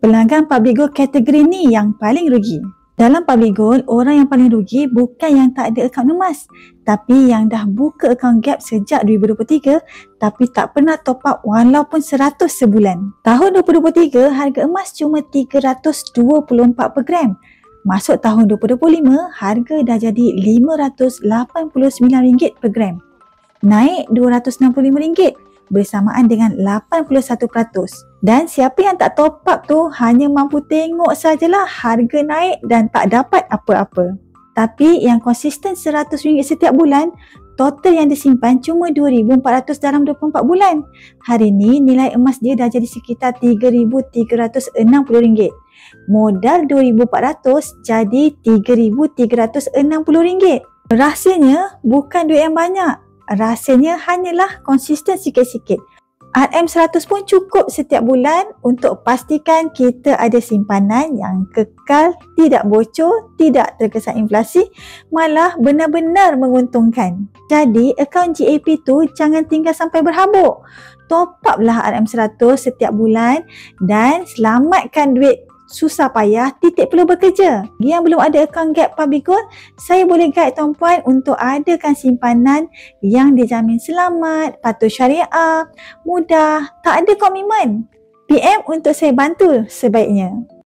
Pelanggan Public Gold kategori ni yang paling rugi. Dalam Public Gold, orang yang paling rugi bukan yang tak ada akaun emas, tapi yang dah buka akaun Gap sejak 2023 tapi tak pernah top up walaupun 100 sebulan. Tahun 2023, harga emas cuma RM324 per gram. Masuk tahun 2025, harga dah jadi RM589 per gram. Naik RM265 bersamaan dengan 81%. Dan siapa yang tak top up tu hanya mampu tengok sajalah harga naik dan tak dapat apa-apa. Tapi yang konsisten RM100 setiap bulan, total yang disimpan cuma RM2,400 dalam 24 bulan. Hari ni nilai emas dia dah jadi sekitar RM3,360. Modal RM2,400 jadi RM3,360. Rahsianya bukan duit yang banyak. Rahsianya hanyalah konsisten sikit-sikit. RM100 pun cukup setiap bulan untuk pastikan kita ada simpanan yang kekal, tidak bocor, tidak terkesan inflasi, malah benar-benar menguntungkan. Jadi, akaun GAP tu jangan tinggal sampai berhabuk. Top up lah RM100 setiap bulan dan selamatkan duit susah payah, titik perlu bekerja. Yang belum ada akaun Gap Public Gold, saya boleh guide tuan-puan untuk adakan simpanan yang dijamin selamat, patuh syariah, mudah, tak ada komitmen. PM untuk saya bantu sebaiknya.